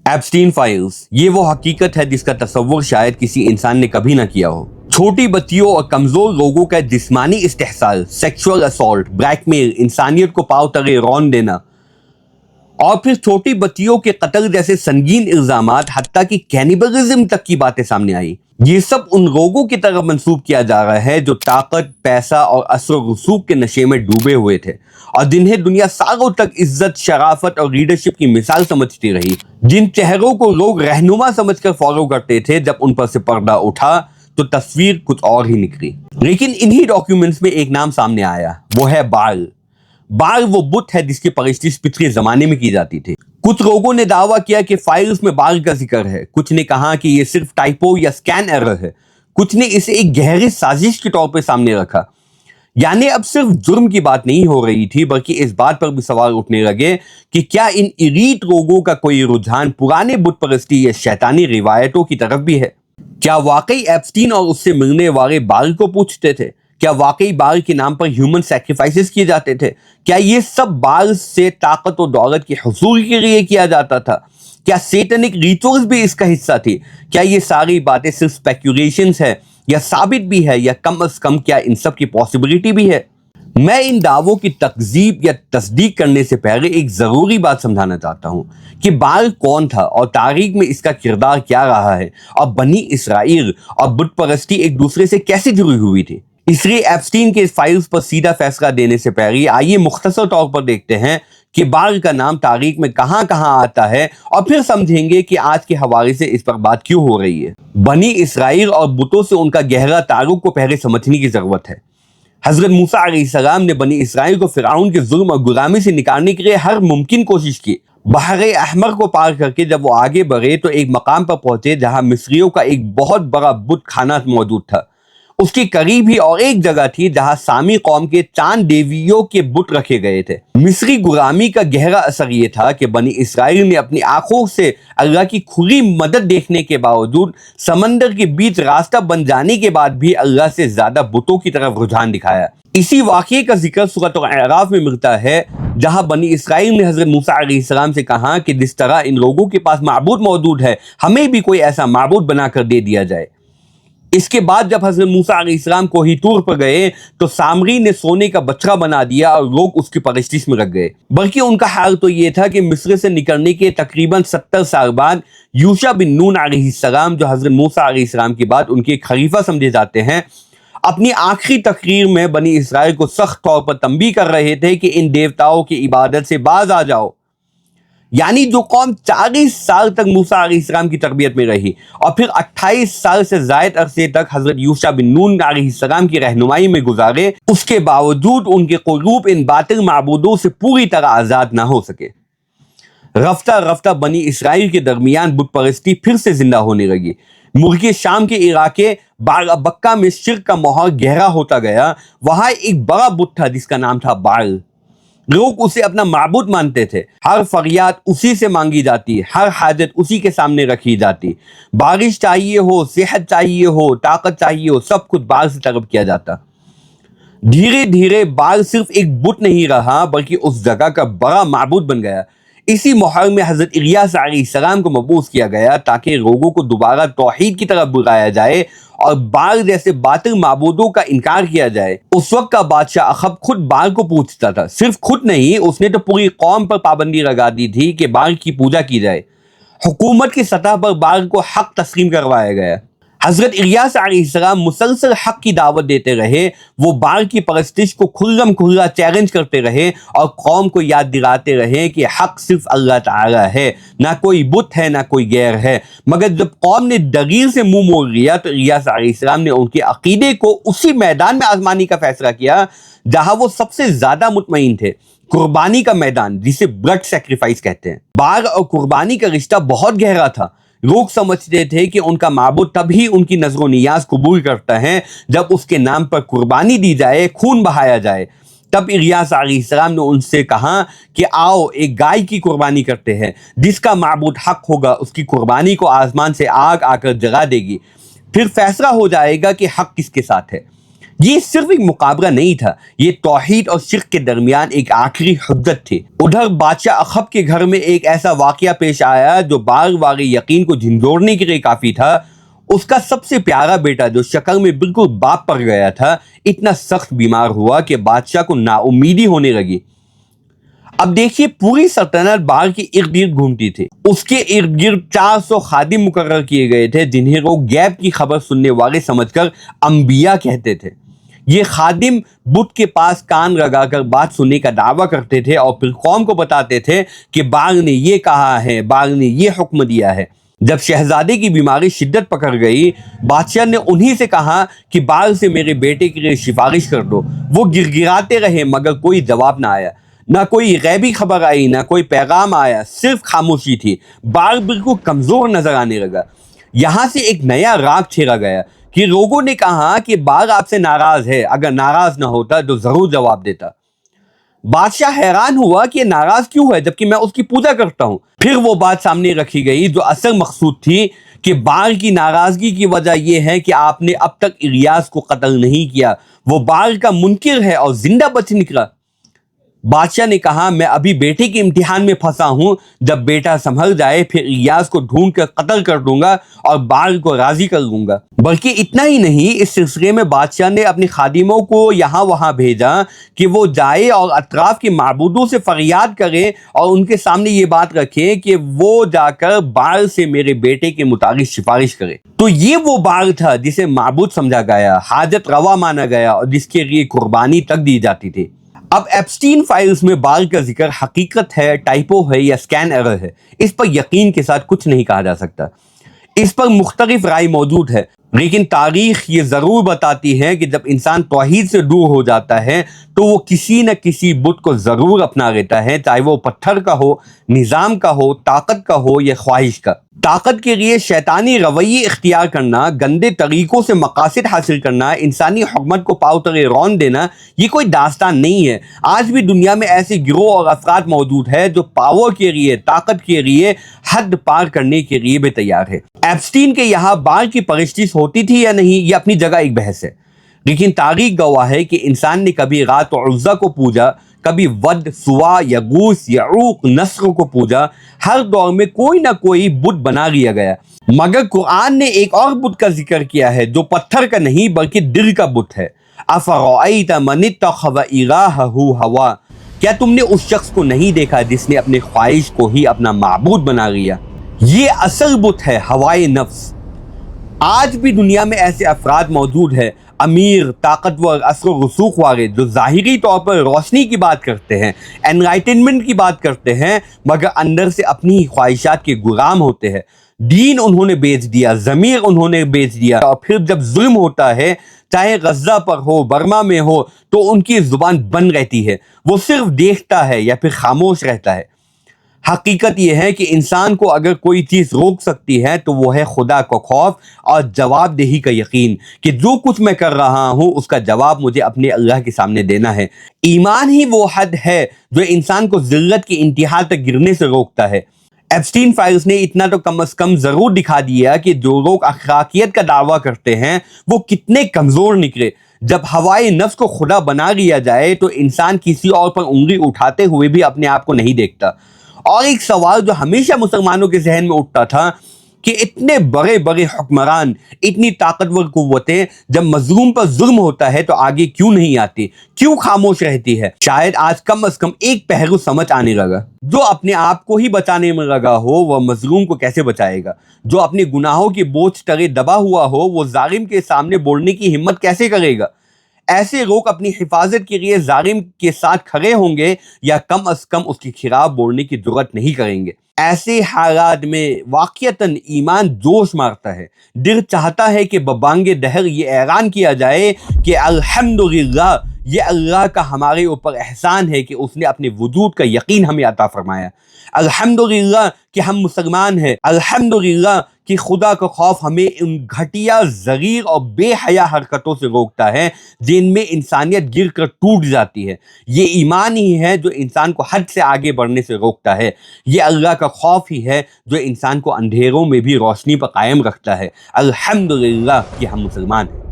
Epstein files, ये वो हकीकत है जिसका तस्वुर शायद किसी इंसान ने कभी ना किया हो। छोटी बच्चियों और कमजोर लोगों का जिस्मानी इस्तेहसाल, सेक्सुअल असॉल्ट, ब्लैकमेल, इंसानियत को पांव तले रौंद देना और फिर छोटी बच्चियों के कत्ल जैसे संगीन इल्जामात, हत्ता कि कैनिबलिज्म तक की बातें सामने आई। ये सब उन लोगों की तरफ मंसूब किया जा रहा है जो ताकत, पैसा और असर रसूख के नशे में डूबे हुए थे और जिन्हें दुनिया सालों तक इज्जत, शराफत और लीडरशिप की मिसाल समझती रही, जिन चेहरों को लोग रहनुमा समझकर फॉलो करते थे। जब उन पर से पर्दा उठा तो तस्वीर कुछ और ही निकली। लेकिन इन्हीं डॉक्यूमेंट्स में एक नाम सामने आया, वो है बाल। बाल वो बुत है जिसकी परस्तिश पिछले जमाने में की जाती थी। कुछ लोगों ने दावा किया कि फाइल्स में बाल का जिक्र है, कुछ ने कहा कि ये सिर्फ टाइपो या स्कैन एरर है, कुछ ने इसे एक गहरी साजिश के तौर पे सामने रखा। यानी अब सिर्फ जुर्म की बात नहीं हो रही थी, बल्कि इस बात पर भी सवाल उठने लगे कि क्या इन इलीट लोगों का कोई रुझान पुराने बुत परस्ती या शैतानी रिवायतों की तरफ भी है। क्या वाकई एप्स्टीन और उससे मिलने वाले बाल को पूछते थे? क्या वाकई बाल के नाम पर ह्यूमन सैक्रिफाइसेस किए जाते थे? क्या ये सब बाल से ताकत और दौलत के हुसूल के लिए किया जाता था? क्या सैटेनिक रिचुअल्स भी इसका हिस्सा थी? क्या ये सारी बातें सिर्फ स्पेक्युलेशंस है या साबित भी है, या कम अज कम क्या इन सब की पॉसिबिलिटी भी है? मैं इन दावों की तकजीब या तस्दीक करने से पहले एक जरूरी बात समझाना चाहता हूं कि बाल कौन था और तारीख में इसका किरदार क्या रहा है, और बनी इसराइल और बुत परस्ती एक दूसरे से कैसे जुड़ी हुई थी। इसलिए एप्स्टीन के फाइल्स पर सीधा फैसला देने से पहले आइए मुख्तसर तौर पर देखते हैं कि बाल का नाम तारीख में कहां कहां आता है, और फिर समझेंगे कि आज के हवाले से इस पर बात क्यों हो रही है। बनी इसराइल और बुतों से उनका गहरा ताल्लुक को पहले समझने की जरूरत है। हजरत मूसा अलैहिस्सलाम ने बनी इसराइल को फिरौन के जुल्म और गुलामी से निकालने के लिए हर मुमकिन कोशिश की। बहरे अहमर को पार करके जब वो आगे बढ़े तो एक मकाम पर पहुंचे जहां मिस्रियों का एक बहुत बड़ा बुत खाना मौजूद था। उसके करीब ही और एक जगह थी जहां सामी कौम के चांद देवियों के बुत रखे गए थे। मिस्री गुलामी का गहरा असर ये था कि बनी इसराइल ने अपनी आंखों से अल्लाह की खुली मदद देखने के बावजूद समंदर के बीच रास्ता बन जाने के बाद भी अल्लाह से ज्यादा बुतों की तरफ रुझान दिखाया। इसी वाक़ये का जिक्र सूरत अल-अराफ में मिलता है, जहां बनी इसराइल ने हजरत मूसा अलैहिस्सलाम से कहा कि जिस तरह इन लोगों के पास माबूद मौजूद है, हमें भी कोई ऐसा माबूद बनाकर दे दिया जाए। इसके बाद जब हजरत मूसा अलैहिस्सलाम कोहितूर पर गए तो सामरी ने सोने का बछड़ा बना दिया और लोग उसकी परस्तिश में लग गए। बल्कि उनका हाल तो ये था कि मिस्र से निकलने के तकरीबन 70 साल बाद यूशा बिन नून अलैहिस्सलाम, जो हजरत मूसा अलैहिस्सलाम के बाद उनके एक खलीफा समझे जाते हैं, अपनी आखिरी तकरीर में बनी इसराइल को सख्त तौर पर तंबीह कर रहे थे कि इन देवताओं की इबादत से बाज आ जाओ। यानी जो कौम 40 साल तक मूसा अलैहिस्सलाम की तरबियत में रही और फिर 28 साल से ज़ायद अरसे तक हजरत यूशा बिन नून अलैहिस्सलाम की रहनुमाई में गुजारे, उसके बावजूद उनके क़ुलूब इन बातिल माबूदों से पूरी तरह आज़ाद ना हो सके। रफ्ता रफ्ता बनी इसराइल के दरमियान बुत परस्ती फिर से जिंदा होने लगी। मुल्क शाम के इलाके बाल-बक्का में शिर्क का माहौल गहरा होता गया। वहां एक बड़ा बुत था जिसका नाम था बाल। लोग उसे अपना माबूद मानते थे। हर फरियाद उसी से मांगी जाती, हर हाजत उसी के सामने रखी जाती। बारिश चाहिए हो, सेहत चाहिए हो, ताकत चाहिए हो, सब कुछ बाल से तलब किया जाता। धीरे धीरे बाल सिर्फ एक बुत नहीं रहा, बल्कि उस जगह का बड़ा माबूद बन गया। इसी माहौल में हजरत इलियास अलैहिस्सलाम को मबूस किया गया ताकि लोगों को दोबारा तौहीद की तरफ बुलाया जाए और बाल जैसे बातिल माबूदों का इनकार किया जाए। उस वक्त का बादशाह अखब खुद बाल को पूछता था। सिर्फ खुद नहीं, उसने तो पूरी कौम पर पाबंदी लगा दी थी कि बाल की पूजा की जाए। हुकूमत की सतह पर बाल को हक तस्लीम करवाया गया। हजरत इलियास अलैहिस्सलाम मुसलसल हक की दावत देते रहे। वो बाल की परस्तिश को खुल्लम खुल्ला चैलेंज करते रहे और कौम को याद दिलाते रहे कि हक सिर्फ अल्लाह ताला है, ना कोई बुत है, ना कोई गैर है। मगर जब कौम ने दलील से मुंह मोड़ लिया तो इलियास अलैहिस्सलाम ने उनके अकीदे को उसी मैदान में आजमाने का फैसला किया जहां वो सबसे ज्यादा मुतमईन थे, कुर्बानी का मैदान, जिसे ब्लड सैक्रिफाइस कहते हैं। बाल और कुर्बानी का रिश्ता बहुत गहरा था। लोग समझते थे कि उनका माबूद तभी उनकी नज़र नियाज कबूल करता है जब उसके नाम पर कुर्बानी दी जाए, खून बहाया जाए। तब इलियास अलैहिस्सलाम ने उनसे कहा कि आओ एक गाय की कुर्बानी करते हैं, जिसका माबूद हक होगा उसकी कुर्बानी को आसमान से आग आकर जगा देगी, फिर फैसला हो जाएगा कि हक किसके साथ है। یہ صرف ایک مقابلہ نہیں تھا، یہ توحید اور شرک کے درمیان ایک آخری حدت تھی۔ ادھر بادشاہ اخب کے گھر میں ایک ایسا واقعہ پیش آیا جو بار بار یقین کو جھنجھوڑنے کے لیے کافی تھا۔ اس کا سب سے پیارا بیٹا جو شکل میں بالکل باپ پر گیا تھا، اتنا سخت بیمار ہوا کہ بادشاہ کو نا امیدی ہونے لگی۔ اب دیکھیے پوری سلطنت بار کے ارد گرد گھومتی تھی۔ اس کے ارد گرد 400 خادم مقرر کیے گئے تھے جنہیں لوگ غیب کی خبر سننے والے سمجھ کر انبیاء کہتے تھے۔ یہ خادم بت کے پاس کان لگا کر بات سننے کا دعویٰ کرتے تھے اور پھر قوم کو بتاتے تھے کہ بار نے یہ کہا ہے، بار نے یہ حکم دیا ہے۔ جب شہزادے کی بیماری شدت پکڑ گئی، بادشاہ نے انہی سے کہا کہ بار سے میرے بیٹے کے لیے سفارش کر دو۔ وہ گر گراتے رہے مگر کوئی جواب نہ آیا، نہ کوئی غیبی خبر آئی، نہ کوئی پیغام آیا، صرف خاموشی تھی۔ بار بالکل کمزور نظر آنے لگا۔ یہاں سے ایک نیا راگ چھیڑا گیا کہ لوگوں نے کہا کہ بار آپ سے ناراض ہے، اگر ناراض نہ ہوتا تو ضرور جواب دیتا۔ بادشاہ حیران ہوا کہ یہ ناراض کیوں ہے جبکہ میں اس کی پوجا کرتا ہوں۔ پھر وہ بات سامنے رکھی گئی جو اصل مقصود تھی کہ بار کی ناراضگی کی وجہ یہ ہے کہ آپ نے اب تک الیاس کو قتل نہیں کیا، وہ بار کا منکر ہے اور زندہ بچ نکلا۔ بادشاہ نے کہا میں ابھی بیٹے کے امتحان میں پھنسا ہوں، جب بیٹا سنبھل جائے پھر الیاس کو ڈھونڈ کر قتل کر دوں گا اور بار کو راضی کر لوں گا۔ بلکہ اتنا ہی نہیں، اس سلسلے میں بادشاہ نے اپنے خادموں کو یہاں وہاں بھیجا کہ وہ جائے اور اطراف کے معبودوں سے فریاد کرے اور ان کے سامنے یہ بات رکھے کہ وہ جا کر بار سے میرے بیٹے کے متعلق سفارش کرے۔ تو یہ وہ بار تھا جسے معبود سمجھا گیا، حاجت روا مانا گیا اور جس کے لیے قربانی تک دی جاتی تھی۔ اب ایپسٹین فائلز میں بار کا ذکر حقیقت ہے، ٹائپو ہے یا سکین ایرر ہے، اس پر یقین کے ساتھ کچھ نہیں کہا جا سکتا۔ اس پر مختلف رائے موجود ہے، لیکن تاریخ یہ ضرور بتاتی ہے کہ جب انسان توحید سے دور ہو جاتا ہے تو وہ کسی نہ کسی بت کو ضرور اپنا لیتا ہے، چاہے وہ پتھر کا ہو، نظام کا ہو، طاقت کا ہو یا خواہش کا۔ طاقت کے لیے شیطانی رویے اختیار کرنا، گندے طریقوں سے مقاصد حاصل کرنا، انسانی حکمت کو پاؤ تلے رون دینا، یہ کوئی داستان نہیں ہے۔ آج بھی دنیا میں ایسے گروہ اور افراد موجود ہیں جو پاور کے لیے، طاقت کے لیے حد پار کرنے کے لیے بھی تیار ہے۔ ایپسٹین کے یہاں بار کی پرستش ہوتی تھی یا نہیں، یہ اپنی جگہ ایک بحث ہے، لیکن تاریخ گواہ ہے کہ انسان نے کبھی رات و عزا کو پوجا، کبھی ود، سوا، یغوث، یعوق، نصر کو پوجا۔ ہر دور میں کوئی نہ کوئی بت بنا لیا گیا، مگر قرآن نے ایک اور بت کا ذکر کیا ہے جو پتھر کا نہیں بلکہ دل کا بت ہے۔ افرأیت من اتخذ الہہ ہوا، کیا تم نے اس شخص کو نہیں دیکھا جس نے اپنے خواہش کو ہی اپنا معبود بنا لیا؟ یہ اصل بت ہے، ہوائے نفس۔ آج بھی دنیا میں ایسے افراد موجود ہیں، امیر، طاقتور، اثر و رسوخ والے، جو ظاہری طور پر روشنی کی بات کرتے ہیں، انلائٹنمنٹ کی بات کرتے ہیں، مگر اندر سے اپنی خواہشات کے غلام ہوتے ہیں۔ دین انہوں نے بیچ دیا، ضمیر انہوں نے بیچ دیا، اور پھر جب ظلم ہوتا ہے، چاہے غزہ پر ہو، برما میں ہو، تو ان کی زبان بند رہتی ہے، وہ صرف دیکھتا ہے یا پھر خاموش رہتا ہے۔ حقیقت یہ ہے کہ انسان کو اگر کوئی چیز روک سکتی ہے تو وہ ہے خدا کا خوف اور جواب دہی کا یقین کہ جو کچھ میں کر رہا ہوں اس کا جواب مجھے اپنے اللہ کے سامنے دینا ہے۔ ایمان ہی وہ حد ہے جو انسان کو ذلت کی انتہا تک گرنے سے روکتا ہے۔ ایپسٹین فائلز نے اتنا تو کم از کم ضرور دکھا دیا کہ جو لوگ اخلاقیت کا دعویٰ کرتے ہیں وہ کتنے کمزور نکلے۔ جب ہوائے نفس کو خدا بنا لیا جائے تو انسان کسی اور پر انگلی اٹھاتے ہوئے بھی اپنے آپ کو نہیں دیکھتا۔ اور ایک سوال جو ہمیشہ مسلمانوں کے ذہن میں اٹھتا تھا کہ اتنے بڑے بڑے حکمران، اتنی طاقتور قوتیں، جب مظلوم پر ظلم ہوتا ہے تو آگے کیوں نہیں آتی، کیوں خاموش رہتی ہے؟ شاید آج کم از کم ایک پہلو سمجھ آنے لگا۔ جو اپنے آپ کو ہی بچانے میں لگا ہو وہ مظلوم کو کیسے بچائے گا؟ جو اپنے گناہوں کے بوجھ تلے دبا ہوا ہو وہ ظالم کے سامنے بولنے کی ہمت کیسے کرے گا؟ ایسے لوگ اپنی حفاظت کے لیے ظالم کے ساتھ کھڑے ہوں گے یا کم از کم اس کے خلاف بولنے کی جرات نہیں کریں گے۔ ایسے حالات میں واقعتاً ایمان جوش مارتا ہے، دل چاہتا ہے کہ ببانگ دہر یہ اعلان کیا جائے کہ الحمدللہ، یہ اللہ کا ہمارے اوپر احسان ہے کہ اس نے اپنے وجود کا یقین ہمیں عطا فرمایا۔ الحمدللہ کہ ہم مسلمان ہیں، الحمدللہ کہ خدا کا خوف ہمیں ان گھٹیا، ضریر اور بے حیا حرکتوں سے روکتا ہے جن میں انسانیت گر کر ٹوٹ جاتی ہے۔ یہ ایمان ہی ہے جو انسان کو حد سے آگے بڑھنے سے روکتا ہے۔ یہ اللہ کا خوف ہی ہے جو انسان کو اندھیروں میں بھی روشنی پر قائم رکھتا ہے۔ الحمدللہ کہ ہم مسلمان ہیں۔